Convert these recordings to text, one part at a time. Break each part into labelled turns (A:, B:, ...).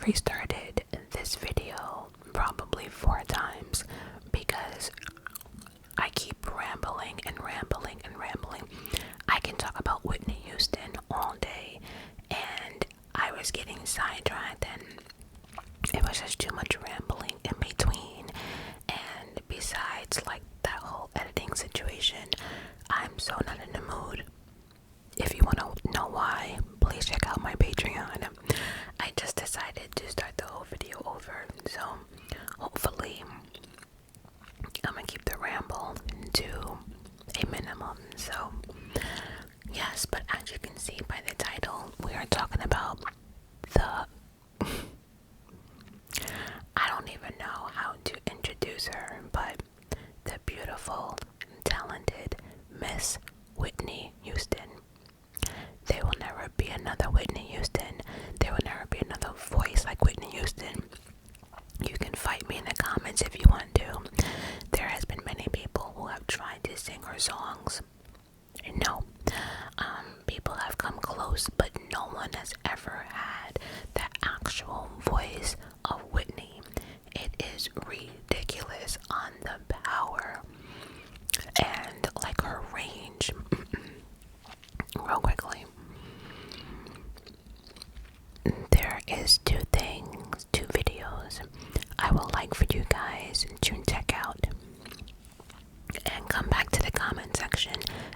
A: restarted this video probably 4 times because I keep rambling and rambling and rambling. I can talk about Whitney Houston all day, and I was getting sidetracked, and it was just too much rambling in between. And besides, like, that whole editing situation, I'm so not in the mood. If you want to know why, please check out my Patreon. I just decided to start the whole video over, so hopefully I'm gonna keep the ramble to a minimum. So yes, but as you can see by the title, we are talking about the I don't even know how to introduce her, but the beautiful, talented Miss Whitney Houston. There will never be another Whitney Houston. There will never be another voice like Whitney Houston. You can fight me in the comments if you want to. There has been many people who have tried to sing her songs. No, people have come close, but no one has ever had the actual voice of Whitney. It is ridiculous on the power and like her range. Real quickly, there is two videos I would like for you guys to check out and come back to the comment section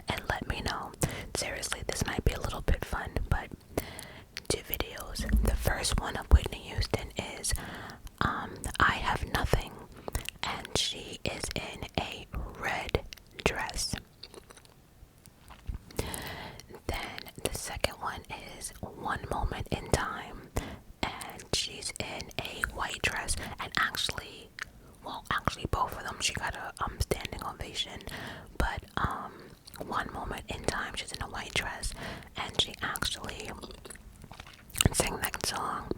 A: and let me know. Seriously, this might be a little bit fun, but 2 videos. The first one of Whitney Houston is I Have Nothing, and she is in a red dress. Then the second one is One Moment in Time, and she's in a white dress. And actually both of them she got a standing ovation, but One Moment in Time, she's in a white dress, and she actually sang that song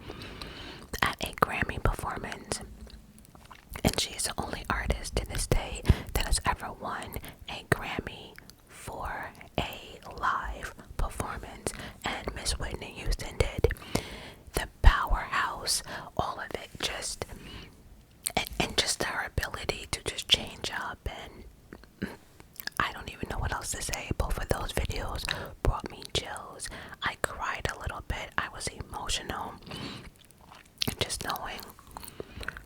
A: at a Grammy performance. And she is the only artist to this day that has ever won a Grammy for a live performance, and Miss Whitney Houston did. The powerhouse, all of it, just and just her ability to just change up, and I don't even know what else to say. Both of those videos brought me chills. I cried a little bit. I was emotional, just knowing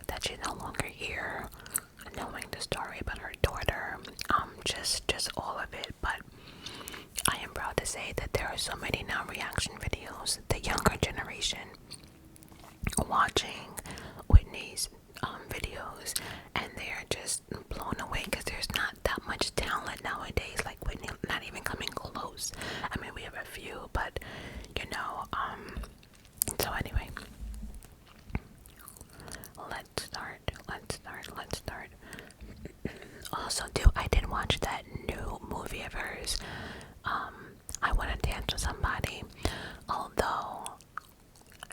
A: that she's no longer here, knowing the story about her daughter, just all of it. But I am proud to say that there are so many now reaction videos, the younger generation watching Whitney's videos, and they are just blown away because there's not that much talent nowadays like Whitney, not even coming close. I mean, we have a few, but so anyway, let's start. Also, I did watch that new movie of hers, I Want to Dance with Somebody, although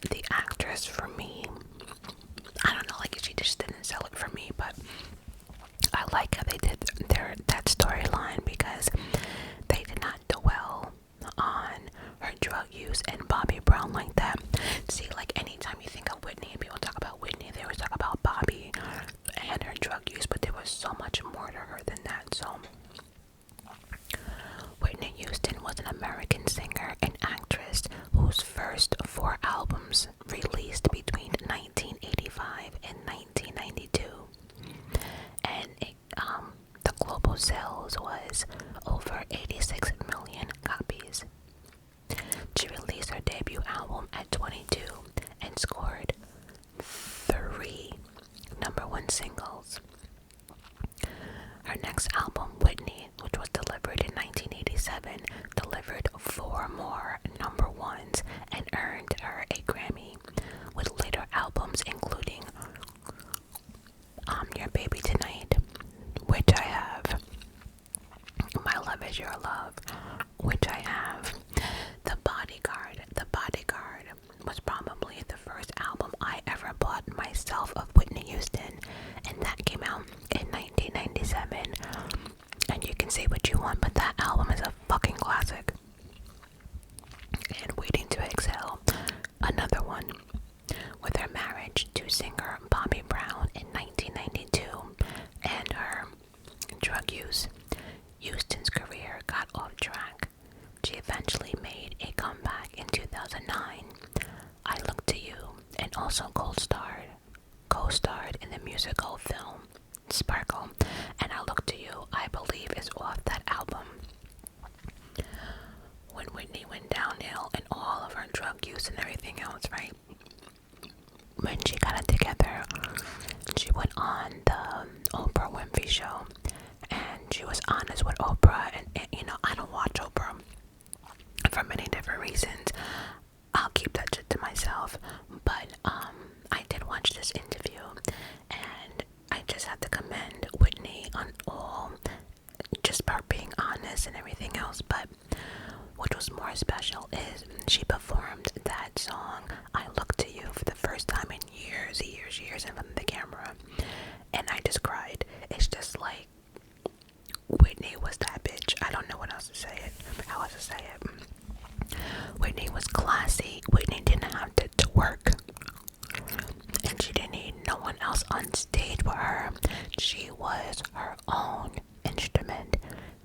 A: the actress, for me, I don't know, like, she just didn't sell it for me. But I like how they did that storyline, because they did not dwell on her drug use and Bobby Brown like that. See, like, anytime you think of Whitney and people talk about Whitney, they always talk about Bobby and her drug use, but there was so much more to her than that. So Whitney Houston was an American singer and actress whose first 4 albums released between 1985 and 1992, and the global sales was over 86 million copies. She released her debut album at 22 and scored 3 #1 singles. Her next album, Whitney, which was delivered in 1987, delivered 4 more #1s and earned her a Grammy, with later albums including Your Baby Tonight, which I have, My Love Is Your Love, which I have, The Bodyguard. The Bodyguard was probably the first album I ever bought myself of Whitney Houston, and that came out in 1997. And you can say what you want, but that album is a fucking classic. And Waiting to Exhale, another one. With her marriage also co-starred in the musical film Sparkle, and I Look to You, I believe, is off that album. When Whitney went downhill and all of her drug use and everything else, right? When she got it together, she went on the Oprah Winfrey show, and she was honest with Oprah. And you know, I don't watch Oprah for many different reasons. I'll keep that to myself. But I did watch this interview, and I just have to commend Whitney on all, just for being honest and everything else. But what was more special is she performed that song, I Look to You, for the first time in years in front of the camera. And I just cried. It's just like, Whitney was that bitch. I don't know what else to say it. How else to say it. Whitney was classy. Whitney didn't have to work. And she didn't need no one else on stage with her. She was her own instrument.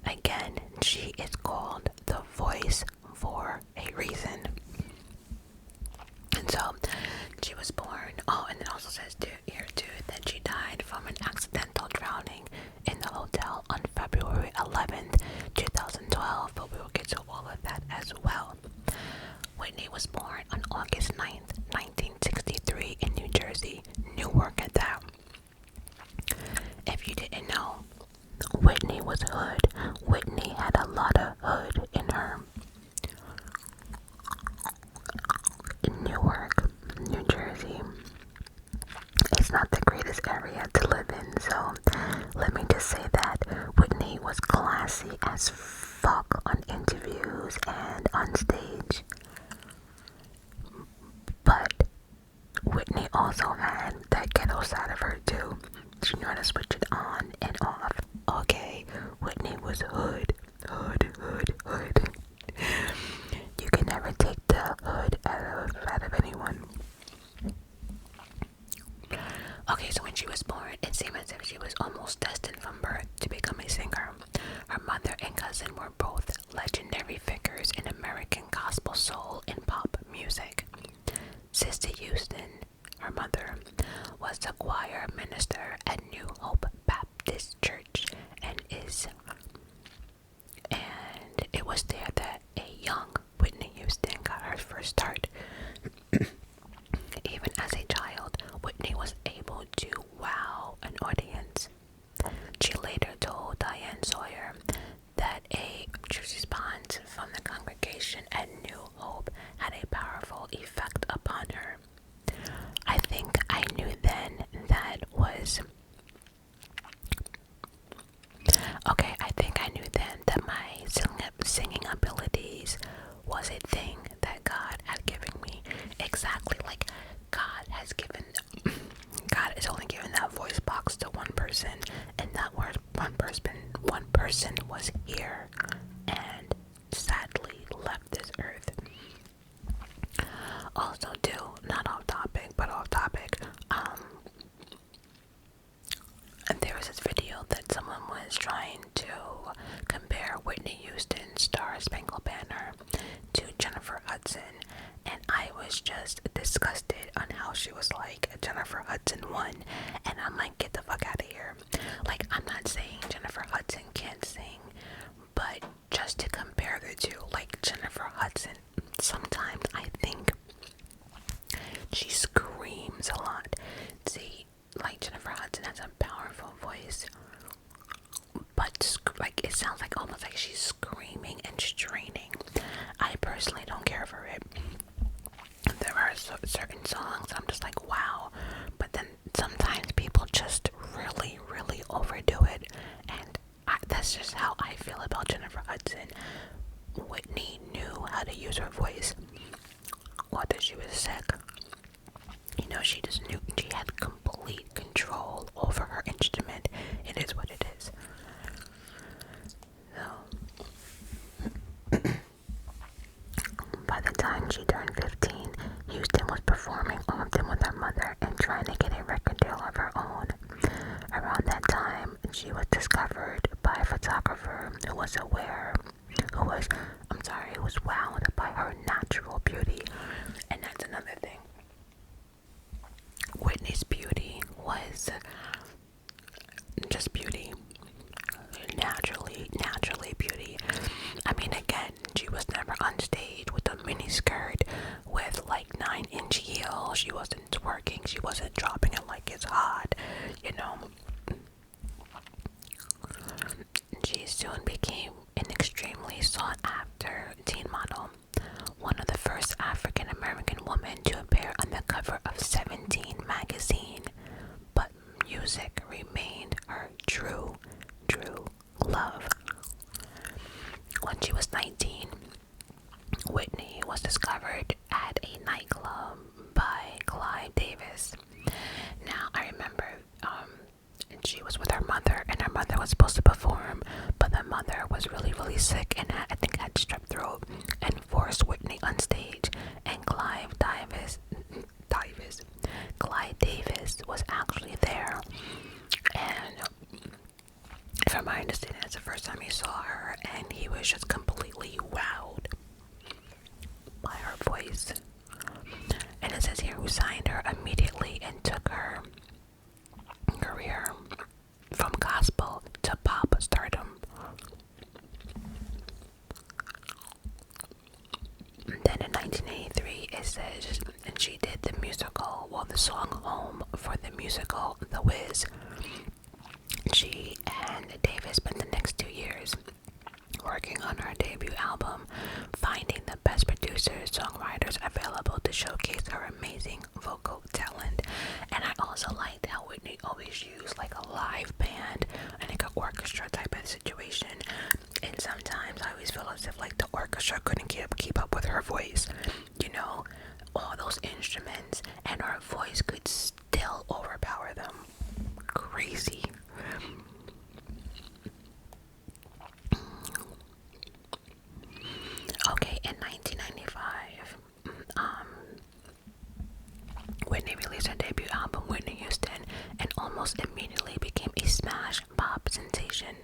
A: Again, she is called the voice for a reason. And so, she was born, and it also says here too that she died from an accidental drowning in the hotel on February 11th, 2012, but we will get to all of that as well. Whitney was born on August 9th, 1963 in New Jersey, Newark at that. If you didn't know, Whitney was hood. Whitney had a lot of hood in her. Newark, New Jersey, it's not the greatest area to live in, so let me just say that Whitney was classy as fuck on interviews and on stage. But Whitney also had that ghetto side of her too. She knew how to switch it on and off. Okay, Whitney was hood. You can never take the hood out of anyone. Okay, so when she was born, it seemed as if she was almost destined from birth to become a singer. Her mother and cousin were both legendary figures in American gospel, soul, and pop music. Sister Houston, her mother, was the choir minister at New Hope Baptist Church, and it was there that a young Whitney Houston got her first start. Even as a child, Whitney was able to wow an audience. She later told Diane Sawyer that a church response from the congregation at New Hope had a powerful effect upon her. I think I knew then that my singing abilities was a thing that God had given me. Exactly like God is only given that voice box to one person, and that one person was here and sadly left this earth. Also too, not off topic, but off topic, there was this video that someone was trying to compare Whitney Houston's Star Spangled Banner to Jennifer Hudson, and I was just disgusted on how she was like, Jennifer Hudson won, and I'm like, get the fuck out of here. Like, I'm not saying Jennifer Hudson can't sing, but just to compare the two, like Jennifer Hudson, sometimes I think she screams a lot. See, like Jennifer Hudson has a powerful voice, but like it sounds like almost like she's screaming and straining. I personally don't care for it. There are certain songs I'm just like, wow, but then sometimes people just really overdo it, and that's just how I feel about Jennifer Hudson. Whitney knew how to use her voice, whether she was sick. You know, she just knew she had complete control over her instrument. It is what it is. So, by the time she turned 15, Houston was performing often with her mother and trying to get a record deal of her own. Around that time, she was discovered by a photographer who was wowed by her natural beauty. And that's another thing. casual. She wasn't twerking. She wasn't dropping it like it's hot, you know. She soon became an extremely sought-after teen model, one of the first African-American women to appear on the cover of 17 magazine. But music remained her true love. When she was 19, Whitney was discovered at a nightclub by Clive Davis. Now, I remember she was with her mother, and her mother was supposed to perform, but the mother was really sick and I think had strep throat and forced Whitney on stage. And Clive Davis was actually there. And from my understanding, it's the first time he saw her, and he was just completely wowed by her voice. And it says here, who signed her immediately and took her career from gospel to pop stardom. Then in 1983, it says, and she did the musical, the song Home for the musical The Wiz. She and Davis spent the next 2 years working on her debut album, finding the best producers, songwriters available to showcase her amazing vocal talent. And I also liked how Whitney always used like a live band and like an orchestra type of situation. And sometimes I always feel as if like the orchestra couldn't keep up with her voice, you know, all those instruments, and her voice could still overpower them. Crazy. Okay, in 1995, Whitney released her debut album, Whitney Houston, and almost immediately became a smash pop sensation.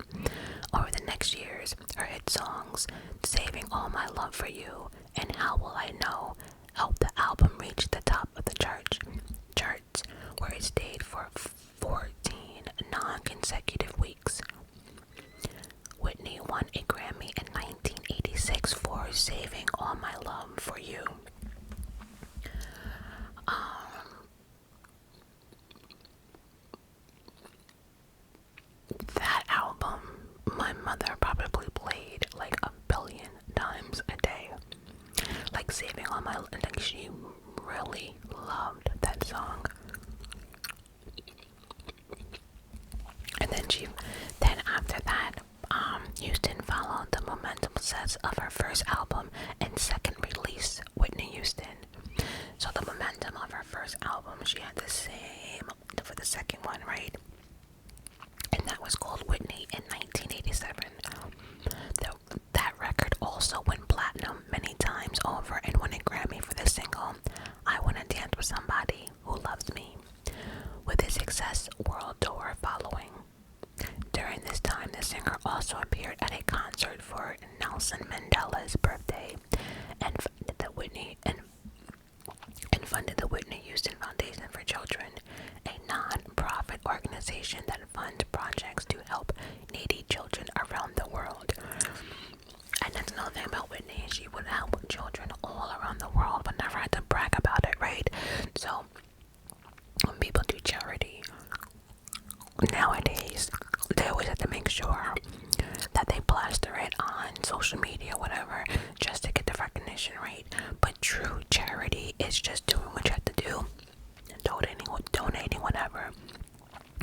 A: Over the next years, her hit songs, Saving All My Love for You and How Will I Know, helped the album reach the top of the charts, where it stayed for 14 non-consecutive weeks. Whitney won a Grammy in 1986 for Saving All My Love for You. That album, my mother probably played like 1 billion times a day. Like Saving All My Love, like she really loved that song. And then after that, Houston followed the momentum success of her first album and second release, Whitney Houston. So the momentum of her first album, she had the same for the second one, right? And that was called Whitney in 1987. That record also went platinum many times over and won a Grammy for the single I Wanna Dance With Somebody Who Loves Me, with a Success World Tour following. During this time, the singer also appeared at a concert for Nelson Mandela's birthday and funded the Whitney Houston Foundation for Children, a non-profit organization that funds projects to help needy children around the world. And that's another thing about Whitney, she would help children all around the world but never had to brag about it, right? So when people do charity nowadays, they always have to make sure that they plaster it on social media, whatever, just to get the recognition, right? But true charity is just doing what you have to do, donating whatever,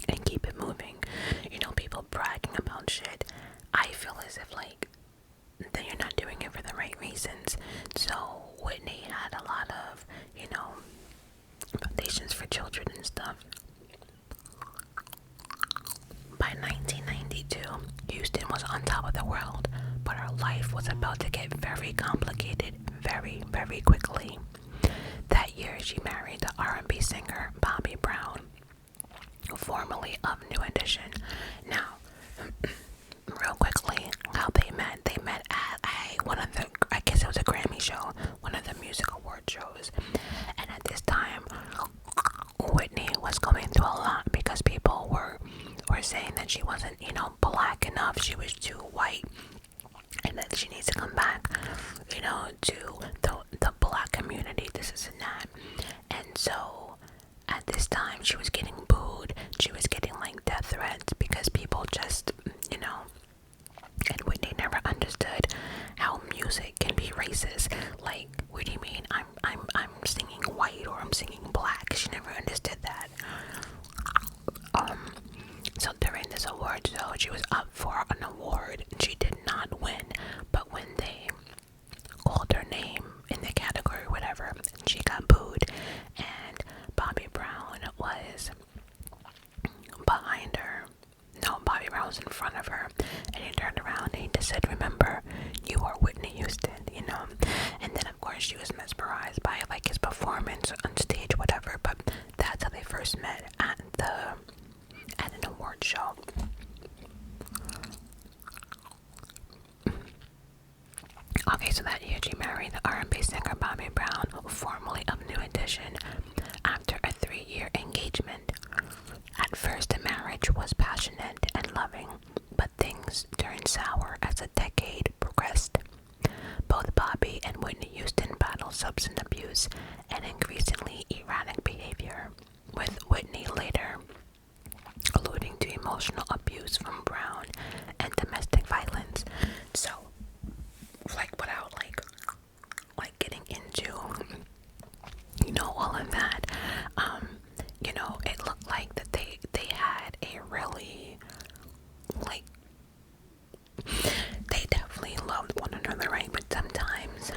A: and keep it moving. You know, people bragging about shit, I feel as if like then you're not doing it for the right reasons. So Whitney had a lot of, you know, foundations for children and stuff. By 1992, Houston was on top of the world, but her life was about to get very complicated very, very quickly. That year, she married the R&B singer Bobby Brown, formerly of New Edition. Now, real quickly, how they met at I guess it was a Grammy show, one of the music award shows. And at this time, Whitney was going through a lot because people were saying that she wasn't, you know, black enough, she was too white, and that she needs to come back, you know, to the black community, this is and that. And so she was getting booed. She was getting like death threats because people just, you know. And Whitney never understood how music can be racist. Like, what do you mean? I'm singing white or I'm singing black. She never understood that. So during this award show, she was up for an award. She did not win, but when they called her name in the category, whatever, she got booed. And Bobby Brown was behind her. No, Bobby Brown was in front of her, and he turned around and he just said, "Remember, you are Whitney Houston," you know. And then of course she was mesmerized by like his performance on stage, whatever. But that's how they first met at an award show. Okay, so that year she married the R&B singer Bobby Brown, formerly of New Edition, after a 3-year engagement. At first, the marriage was passionate and loving, but things turned sour as the decade progressed. Both Bobby and Whitney Houston battled substance abuse and increasingly erratic behavior, with Whitney later alluding to emotional abuse from Brown and domestic violence. So, like, without like getting into, you know, all of that, you know, it looked like that they had a really, like, they definitely loved one another, right? But sometimes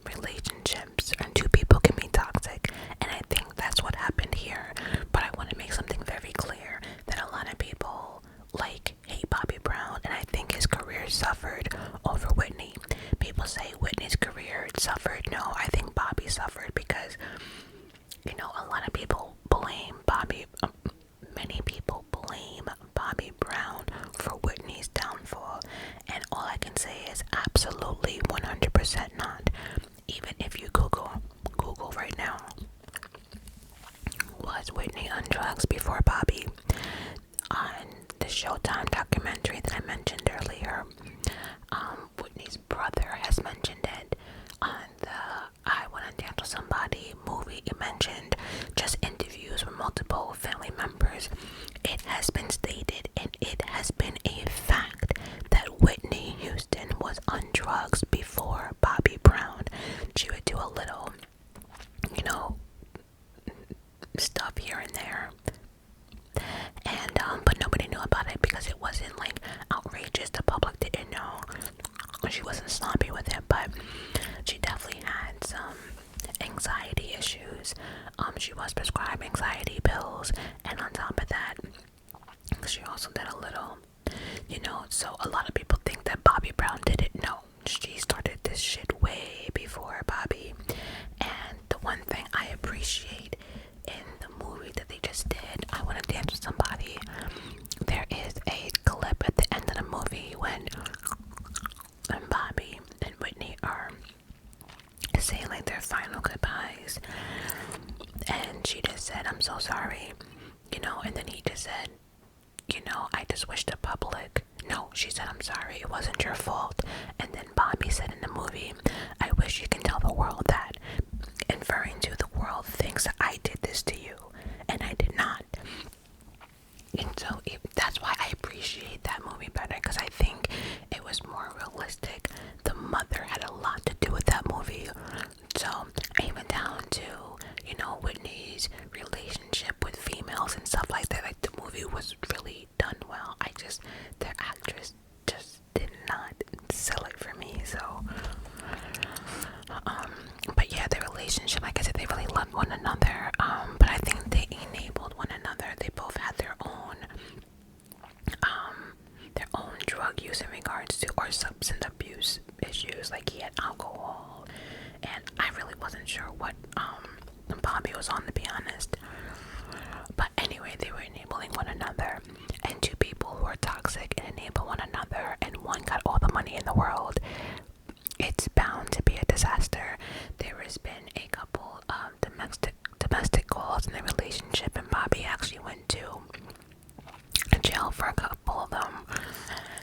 A: relationships and two people can be toxic, and I think that's what happened here. But I want to make something very clear that a lot of people like hate Bobby Brown, and I think his career suffered over Whitney. People say Whitney's career suffered. No, I think Bobby suffered because, you know, a lot of people blame Bobby. Many people blame Bobby Brown for Whitney's downfall, and all I can say is absolutely 100% not. Even if you Google right now, was Whitney on drugs before Bobby? On the Showtime documentary that I mentioned earlier, Whitney's brother has mentioned it. On the I Wanna Dance with Somebody movie, it mentioned just interviews with multiple family members. It has been stated, and it has been a fact, that Whitney Houston was on drugs before Bobby Brown. She would do a little, you know, stuff here and there, and but nobody knew about it because it wasn't like outrageous. The public didn't know. She wasn't sloppy with it, but she definitely had some anxiety issues. She was prescribed anxiety pills, and on top of that, she also did a little, you know. So a lot of people think that Bobby Brown did it. No, she started this shit way before Bobby. And the one thing I appreciate in the movie that they just did, I Wanna Dance with Somebody, there is a clip at the end of the movie when Bobby and Whitney are saying like their final goodbyes, and she just said, "I'm so sorry," you know, and then he just said, "You know, I just wish the public." No, she said, "I'm sorry, it wasn't your fault." And then Bobby said in the movie, "I wish you can tell the world that," inferring to the world thinks that I did this to you, and I did not. And so that's why I appreciate that movie better, because I think it was more realistic. The mother had a lot to do with that movie. So even down to, you know, Whitney's relationship with females and stuff like that, like the movie was really done well. Their actress just did not sell it for me. So but yeah, their relationship, like I said, they really loved one another. But I think they enabled one another. They both had their own drug use in regards to, or substance abuse issues. Like he had alcohol, and I really wasn't sure what Bobby was on, to be honest. But anyway, they were enabling one another, and two people who are toxic and enable one another, and one got all the money in the world, it's bound to be a disaster. There has been a couple of domestic calls in the relationship, and Bobby actually went to jail for a couple of them.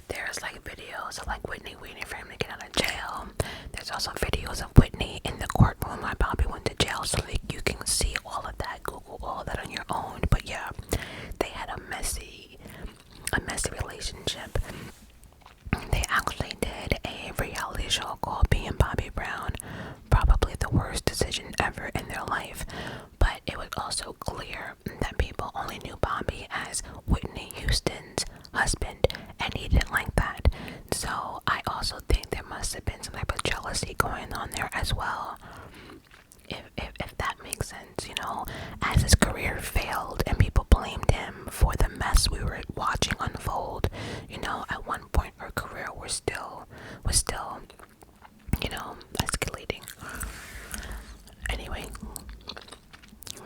A: There's like videos of like Whitney waiting for him to get out of jail. There's also videos of Whitney in the courtroom while Bobby went to jail, so like you can see all of that. Google all of that on your own. also clear that people only knew Bobby as Whitney Houston's husband, and he didn't like that. So I also think there must have been some type of jealousy going on there as well. If that makes sense, you know, as his career failed and people blamed him for the mess we were watching unfold. You know, at one point her career was still, you know, escalating. Anyway,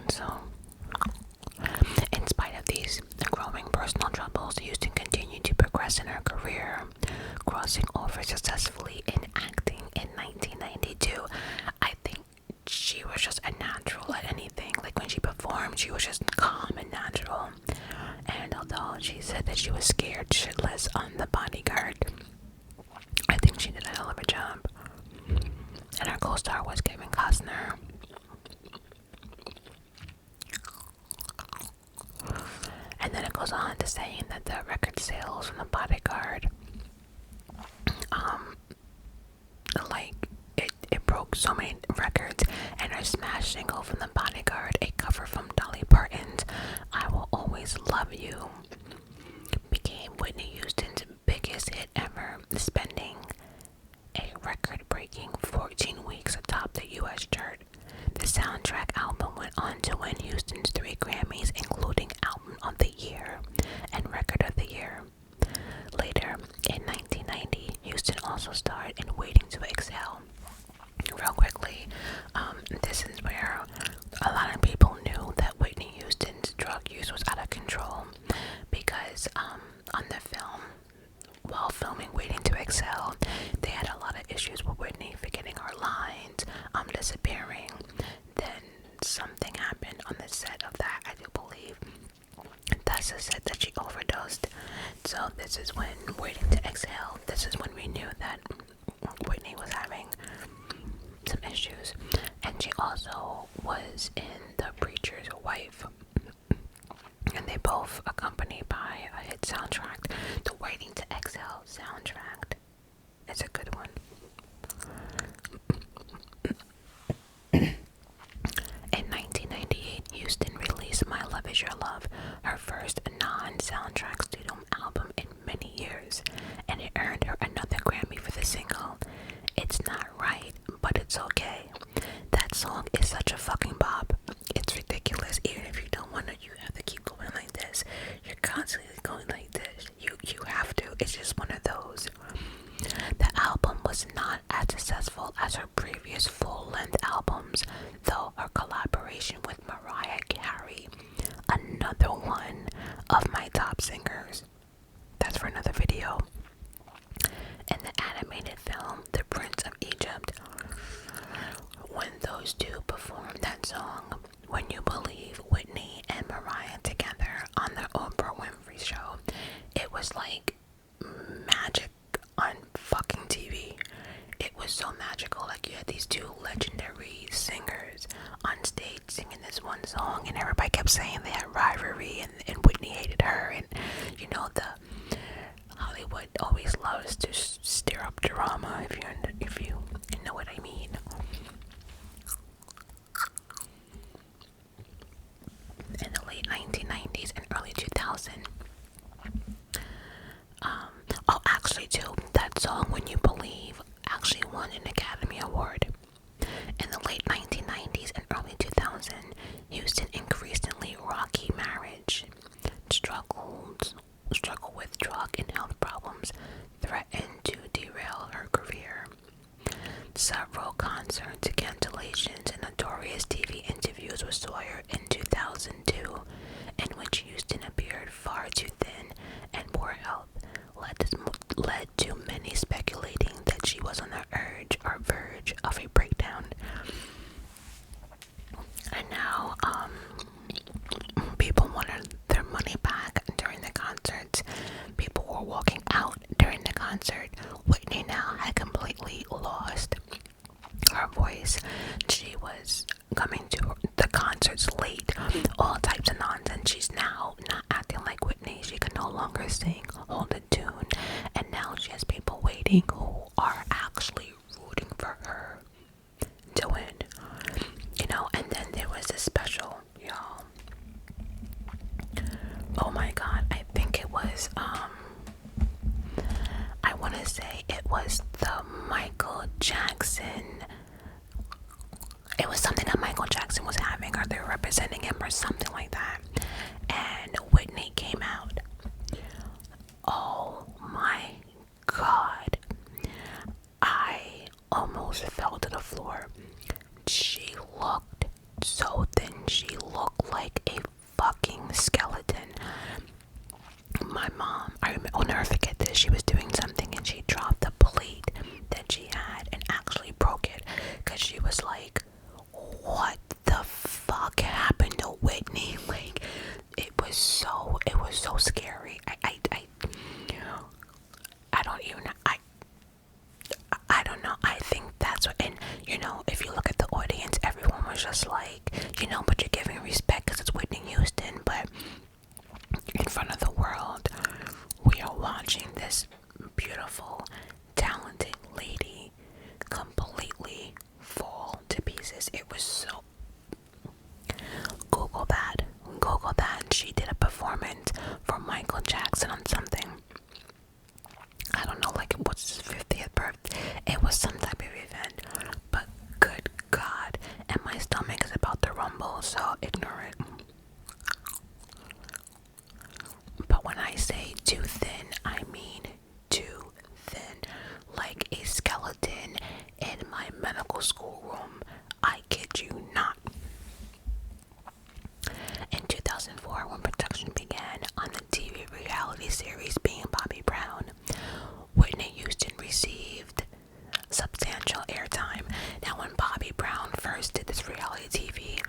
A: so in spite of these growing personal troubles, Houston continued to progress in her career, crossing over successfully in acting in 1992. I think she was just a natural at anything. Like when she performed, she was just calm and natural. And although she said that she was scared shitless on The Bodyguard, I think she did a hell of a job. And her co-star was Kevin Costner. And then it goes on to saying that the record sales from The Bodyguard, like it broke so many records, and her smash single from The Bodyguard, a cover from Dolly Parton's "I Will Always Love You," became Whitney Houston's biggest hit ever, spending a record-breaking 14 weeks atop the U.S. chart. The soundtrack album went on to win Houston's 3 Grammys, including Album of the Year and Record of the Year. Later, in 1990, Houston also starred in Waiting to Exhale. Real quickly, this is where a lot of people knew that Whitney Houston's drug use was out of control, because on the film, while filming Waiting to Exhale, they had a lot of issues with Whitney forgetting her lines, disappearing. Then something happened on the set of that, I do believe. Tessa said that she overdosed. So this is when Waiting to Exhale, this is when we knew that Whitney was having some issues. And she also was in The Preacher's Wife, and they both accompanied by a hit soundtrack. The Waiting to Exhale soundtrack is a good one. In 1998, Houston released My Love Is Your Love, her first non-soundtrack studio album in many years, and it earned her another Grammy for the single. It's not right, but it's okay. That song is such a fucking bop. It's ridiculous. Even if you don't want to, you have to keep going like this. You're constantly going like this. You have to. It's just one of those. The album was not as successful as her previous full-length albums, though her collaboration with Mariah Carey, another one of my top singers, that's for another video. In the animated film The Prince of Egypt, when those two performed that song, When You Believe, Whitney and Mariah together on the Oprah Winfrey Show, it was like magic on fucking TV. It was so magical. Like, you had these two legendary singers on stage singing this one song, and everybody kept saying they had rivalry, and Whitney hated her, and you know, the Hollywood always loves to stir up drama, if you know what I mean. In the late 1990s and early 2000s, actually too, that song When You Believe actually won an Academy Award. In the late 1990s and early 2000s, Houston increasingly rocky marriage, struggle with drug and health problems, threatened to derail her career. Several concerts, cancellations, and notorious TV interviews with Sawyer in 2002, in which Houston appeared far too thin and poor health, led to many speculating that she was on the verge of a breakdown. And now, people wanted their money back during the concerts. People were walking out during the concert. Whitney now had completely lost her voice. She was coming to the concerts late, all types of nonsense. She's now not acting like Whitney. She can no longer sing, hold a tune, and now she has people waiting who are actually rooting for her to win. You know, and then there was this special, y'all. representing him or something like that. And Whitney came out. Oh my God. I almost fell to the floor. She looked so thin. She looked like a fucking skeleton. My mom, I'll never forget this. She was doing something and she dropped the plate that she had and actually broke it because she was like, what the fuck happened to Whitney? Like, it was so scary. I don't even, I don't know. I think that's what, and you know, if you look at the audience, everyone was just like, you know, but you're giving respect because it's Whitney Houston, but in front of the world, we are watching this beautiful, talented lady completely fall to pieces. It was so, Google that. She did a performance for Michael Jackson on something. I don't know, like it was his 50th birthday. It was some type of event. But good God. And my stomach is about to rumble, so ignore it. But when I say too thin, I mean too thin. Like a skeleton in my medical school room. I kid you not. In 2004, when production began on the TV reality series Being Bobby Brown, Whitney Houston received substantial airtime. Now, when Bobby Brown first did this reality TV,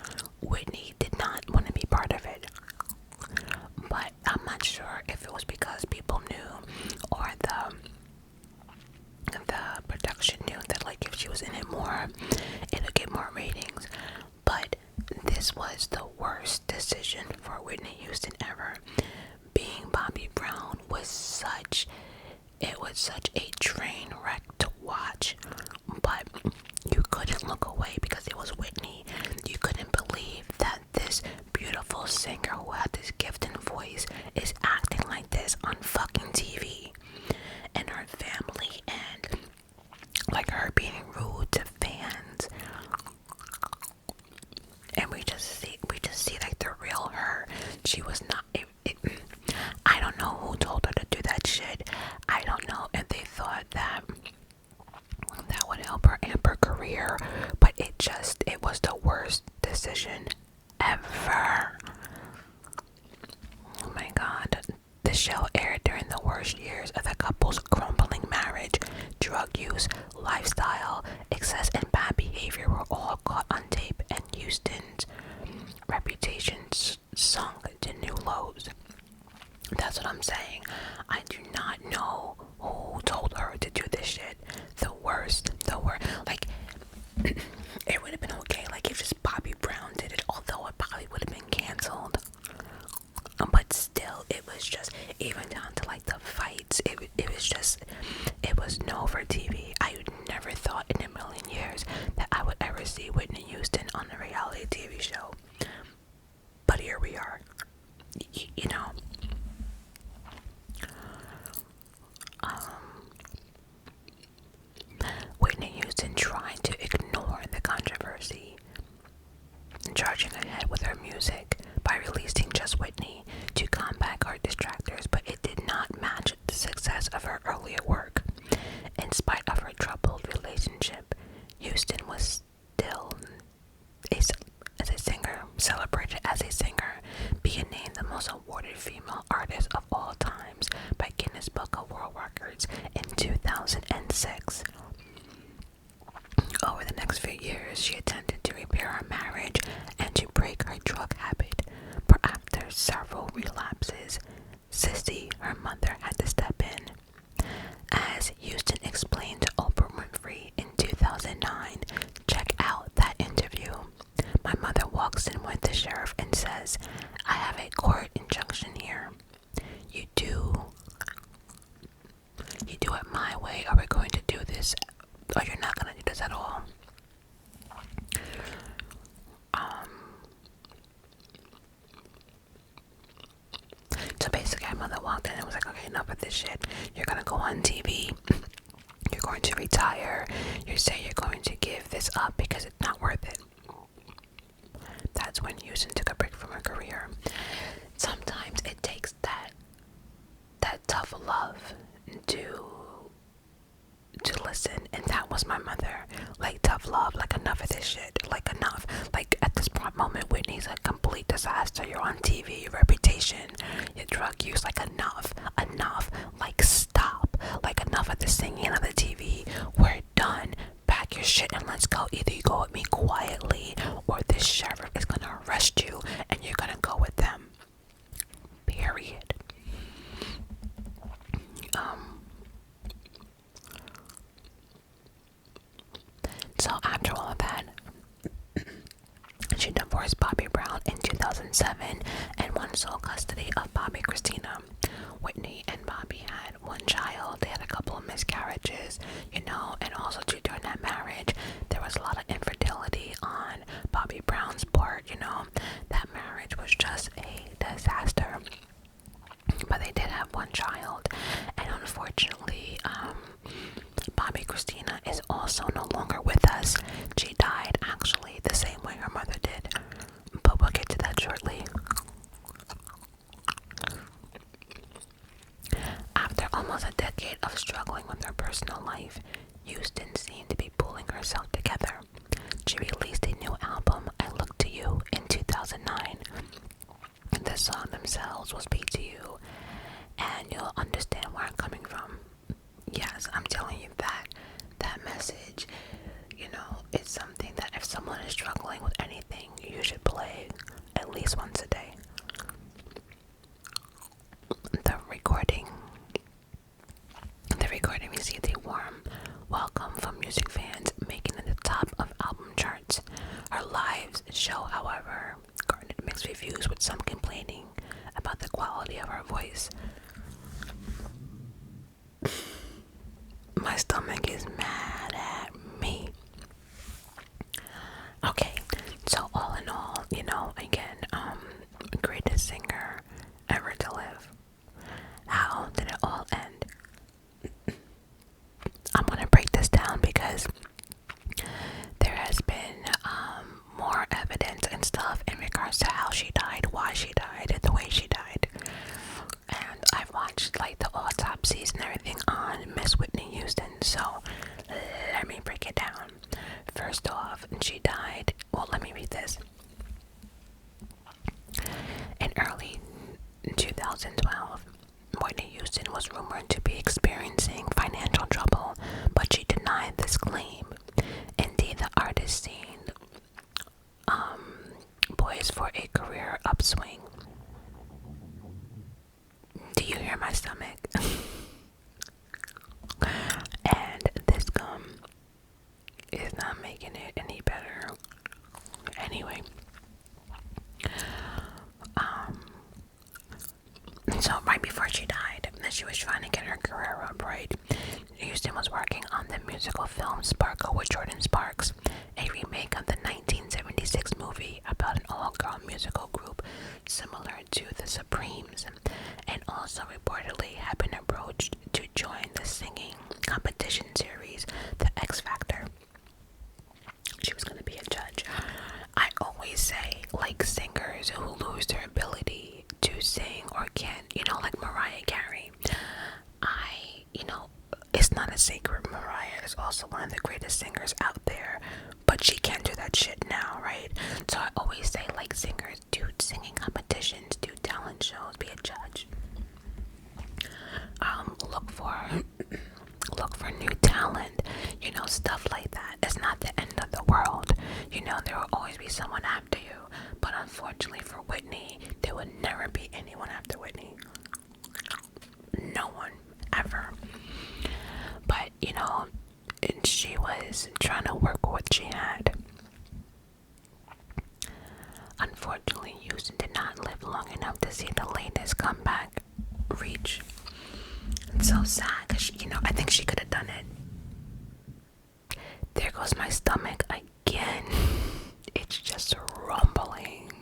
A: Whitney did not want to be part of it. But I'm not sure if it was because people knew or the production knew that like if she was in it more, it would get more ratings. But this was the worst decision for Whitney Houston ever. Being Bobby Brown was such a train wreck to watch, but you couldn't look away because it was Whitney. You couldn't believe that this beautiful singer who had this gift and voice is acting like this on fucking TV, and her family, and like her being rude to fans, and we just see like the real her. She was not. I don't know who told her to do that shit. I don't know if they thought that would help her amp her career, but it was the worst decision ever. Oh my God. The show aired during the worst years of the couple's crumbling marriage. Drug use, lifestyle, excess, and bad behavior were all caught on tape, and Houston's reputation sunk to new lows. That's what I'm saying. I do not know who told her to do this shit. The worst. Like, it would have been okay, like, if just Bobby Brown did it, although it probably would have been canceled. But still, it was just, even down to, like, the fights, it was no for TV. I never thought in a million years that I would ever see Whitney Houston on a reality TV show. But here we are. You know. Whitney Houston tried to ignore the controversy, charging ahead with her music by releasing Just Whitney to combat art distractors, but it did not match the success of her earlier work. In spite of her troubled relationship, Houston was still as a singer, celebrated as a singer, being named the most awarded female artist of all times by Guinness Book of World Records in 2006. Over the next few years, she attempted to repair her marriage and to break her drug habit, but after several relapses, Sissy, her mother, had to step in. As Houston explained to Oprah Winfrey in 2009, check out that interview. My mother walks in with the sheriff and says, I have a court injunction here. You do it my way, or we're going to do this, or you're not going to do this at all. So basically, my mother walked in and was like, okay, enough of this shit. You're going to go on TV. You're going to retire. You say you're going to give this up because it's not worth it. that's when Houston took a break from her career. Sometimes it takes that tough love to listen, and that was my mother. Like, tough love, like, enough of this shit, like, enough. Like, at this moment, Whitney's a complete disaster. You're on TV, your reputation, your drug use, like, enough, like, stop, like, enough of the singing on the TV. We're done. Pack your shit and let's go. Either you go with me quietly, or this sheriff is gonna arrest you and you're gonna go with them. Period. So after all of that, she divorced Bobby Brown in 2007 and won sole custody of Bobby Christina. Whitney and Bobby had one child. They had a couple of miscarriages, and also too, during that marriage, there was a lot of infidelity on Bobby Brown's part. That marriage was just a disaster. But they did have one child, and unfortunately, Bobby Christina is also no longer with us. She died actually the same way her mother did, but we'll get to that shortly. After almost a decade of struggling with her personal life, Houston seemed to be pulling herself together. She released a new album, I Look to You, in 2009. The song themselves will speak to you, and you'll understand where I'm coming from. Yes, I'm telling you that message, it's something that if someone is struggling with anything, you should play at least once a day. The recording received a warm welcome from music fans, making it the top of album charts. Her live show, however, garnered mixed reviews, with some complaining about the quality of her voice. My stomach is mad at me. Okay, so all in all, again, greatest singer ever to live. How did it all end? I'm gonna break this down because there has been more evidence and stuff in regards to how she died, why she died, and the way she died. And I've watched like the autopsies and everything on Miss Whitney Houston, so let me break it down. First off, she died, well, let me read this. In early 2012, Whitney Houston was rumored to be experiencing financial trouble, but she denied this claim. Indeed, the artist seemed poised for a career upswing. Do you hear my stomach? And this gum is not making it any better. Anyway, so right before she died, she was trying to get her career up, right? Houston was working on the musical film Sparkle with Jordan Sparks, a remake of the 1976 movie about an all-girl musical group similar to the Supremes, and also reportedly had been approached to join the singing competition series, The X Factor. She was going to be a judge. I always say, like, singers who lose their ability to sing or can't, like Mariah Carey, it's not a secret. Mariah is also one of the greatest singers out there, but she can't do that shit now, right? So I always say, like, singers do singing competitions, do talent shows, be a judge. Look for new talent, stuff like that. It's not the end of the world. There will always be someone after you, but unfortunately for Whitney, there would never be anyone after Whitney. No one, ever. But, she was trying to work with what she had. Unfortunately, Houston did not live long enough to see the latest comeback reach. It's so sad, because, I think she could have done it. There goes my stomach again. It's just rumbling.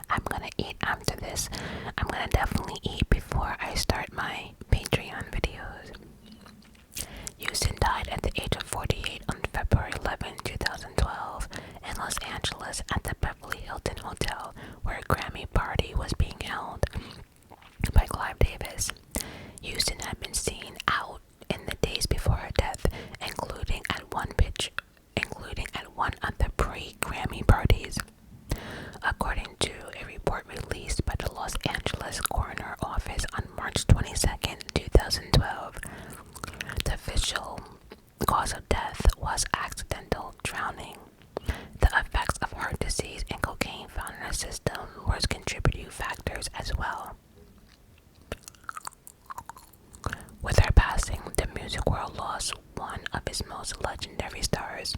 A: I'm gonna eat after this. I'm gonna definitely eat before I start my Patreon videos. Houston died at the age of 48 on February 11, 2012 in Los Angeles at the Beverly Hilton Hotel. released by the Los Angeles Coroner Office on March 22nd, 2012. The official cause of death was accidental drowning. The effects of heart disease and cocaine found in her system were contributing factors as well. With her passing, the music world lost one of its most legendary stars.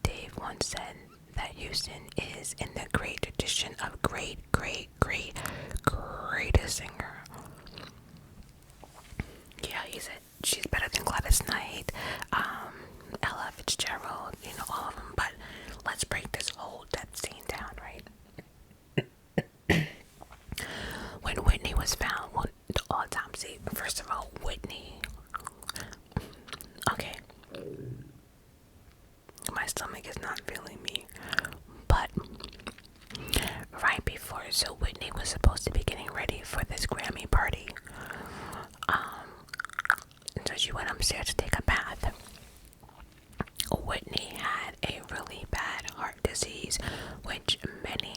A: Dave once said that Houston is in the great tradition of greatest singer. Yeah, he said she's better than Gladys Knight, Ella Fitzgerald, all of them. But let's break this whole death scene down, right? When Whitney was found, the autopsy. First of all, Whitney. Okay, my stomach is not feeling me, but right before, so Whitney was supposed to be getting ready for this Grammy party. So she went upstairs to take a bath. Whitney had a really bad heart disease, which many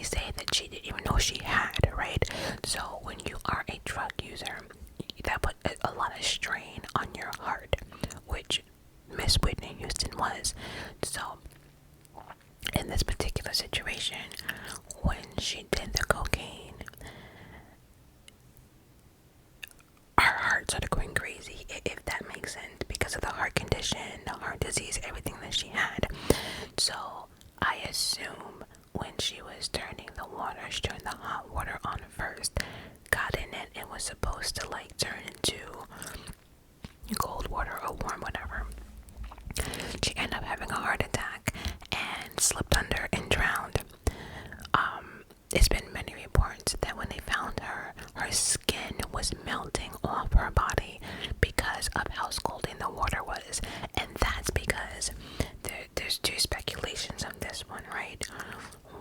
A: say that she didn't even know she had, right? So when you are a drug user, that put a lot of strain on your heart, which Miss Whitney Houston was. So in this particular situation, when she did the cocaine, her heart started going crazy, if that makes sense, because of the heart condition, the heart disease, everything that she had. So I assume when she was turning the water, she turned the hot water on first, got in it, and was supposed to like turn into cold water or warm, whatever. She ended up having a heart attack and slipped under and drowned. There's been many reports that when they found her, her skin was melting off her body because of how scalding the water was. And that's because there's two speculations of this one, right?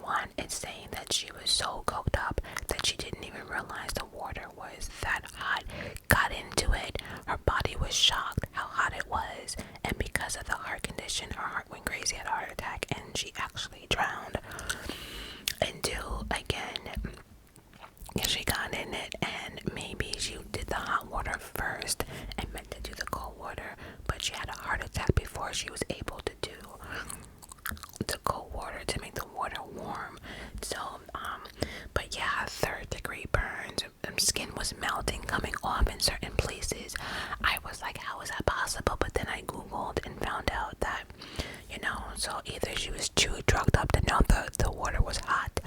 A: One, it's saying that she was so coked up that she didn't even realize the water was that hot, got into it, her body was shocked how hot it was, and because of the heart condition, her heart went crazy, had a heart attack, and she actually drowned. Until, again, she got in it, and maybe she did the hot water first and meant to do the cold water, but she had a heart attack before she was able to do the cold water to make the water warm. So, but yeah, 3rd-degree burns, skin was melting, coming off in certain places. I was like, how is that possible? But then I googled and found out that, so either she was too drugged up to know the water was hot,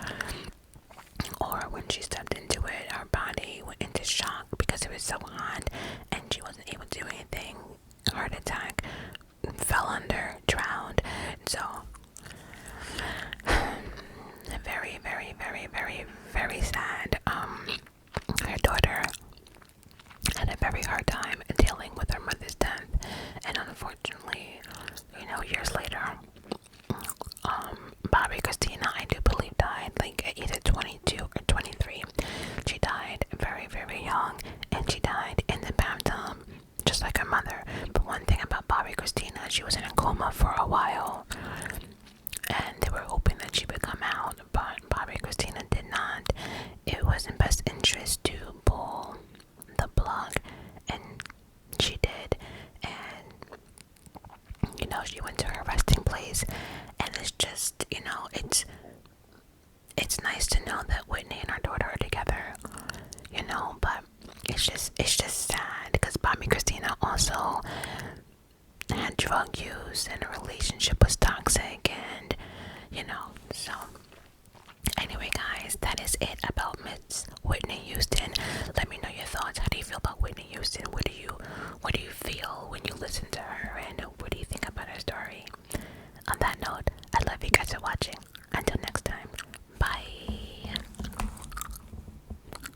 A: or when she stepped into it, her body went into shock because it was so hot and she wasn't able to do anything. Heart attack, fell under, drowned. So very, very, very, very, very sad. Her daughter had a very hard time dealing with her mother's death, and unfortunately, years later, Bobby Christina, I do believe, died like at either 22 or 23. She died very, very young, and she died in the bathtub, just like her mother. But one thing about Bobby Christina, she was in a coma for a while, and they were hoping that she would come out, but Bobby Christina did not. It was in best interest to pull the plug, and she did. And she went to her resting place, and it's just, it's nice to know that Whitney and her daughter are together, but it's just sad because Bobby Christina also had drug use and her relationship was toxic, and so anyway, guys, that is it about Miss Whitney Houston.